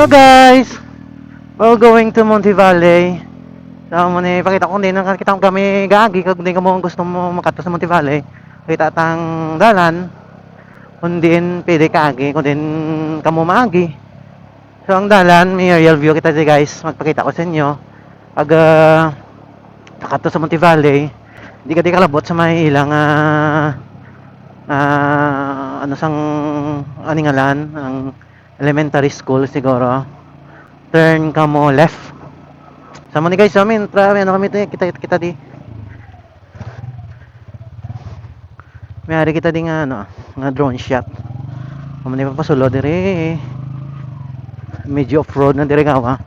Hello guys! We're going to Monte Valley. So, muna ipakita ko din, nakakita ko kami gagi, kung di ka mo gusto mo makato sa Monte Valley, kita tang dalan, kung din pwede kagi, kung din kamo maagi. So, ang dalan, may aerial view kita di guys, magpakita ko sa inyo. Pag nakato sa Monte Valley, di ka di kalabot sa may ilang ano sang aningalan, ang elementary school siguro. Turn ka mo left. Sama ni guys, amin, ano kami ito, kita di. May hari kita di nga ano, nga drone shot. Sama ni papasulo dire. Medyo off-road na dire gawa.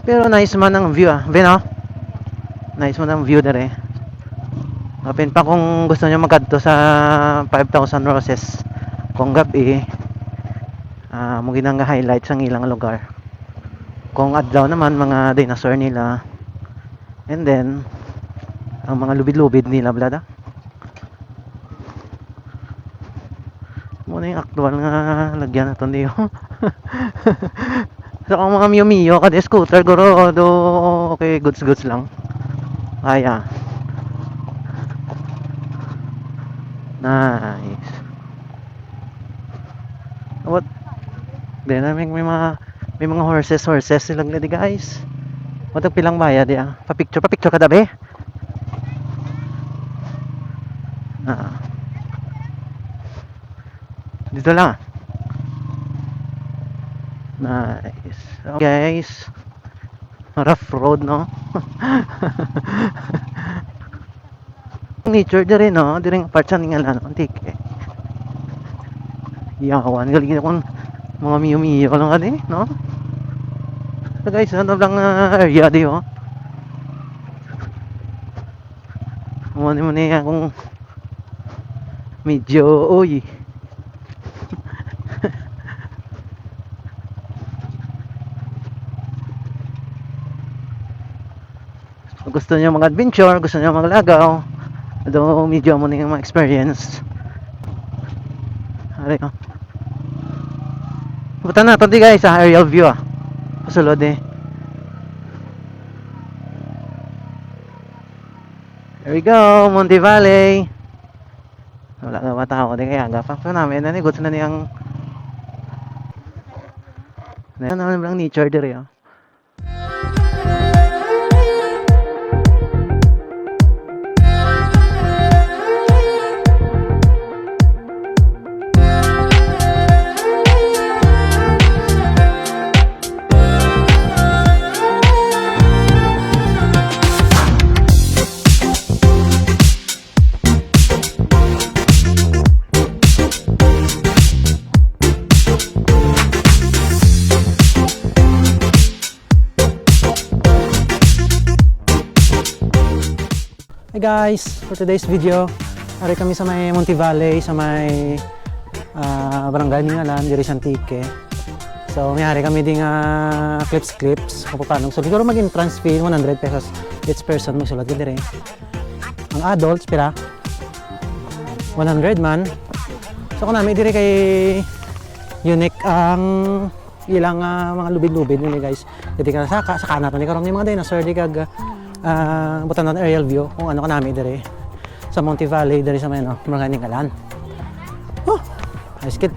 Pero nice man ang view Beno? Nice man ang view dire. Open pa kung gusto niyo magkadto sa 5,000 Roses. Kung gabi, mo ginang highlights ang ilang lugar. Kung adlaw naman mga dinosaur nila. And then ang mga lubid-lubid nila blada. Muna yung actual nga lagyan natin diyo. So kung mga Mio kada scooter guro do okay goods lang. Kaya. Nice. What? Then may mga horses silang lady guys. Matag pilang bayad ya. Pa-picture ka dabe. Dito lang. Nice. Okay, guys. Rough road no. Nature dire no, dire ang part sa ningalan antik. Yawan galing akong mga Mio lang kani no. So guys, ano lang area di oh. Mo ni akong medyo oy. Gusto niyo mag-adventure, gusto niyo maglagaw, do medyo mo ning mga experience. Ari oh. Punta na to di guys sa aerial view Pasulod eh. Here we go, Monte Valley. Wala ka ba tao di kaya gapang so namin na ni goods na niyang naman lang nature dire oh. Hey guys, for today's video, ari kami sa may Monte Valley, sa may barangay Ningalan, diri sa Antique. So, may hari kami ding clips kung paano. So, siguro mag-entrance fee 100 pesos each person magsulat ka dire. Ang adults pila 100 man. So, kung namin dire kay unique ang ilang mga lubid-lubid nila guys. Dito ka sa kanat ni karon ni mga dinosaur di kag butan natin aerial view kung ano ka namin dire sa Monte Valley dire sa may no, mga Ningalan. Oh, ayos kid.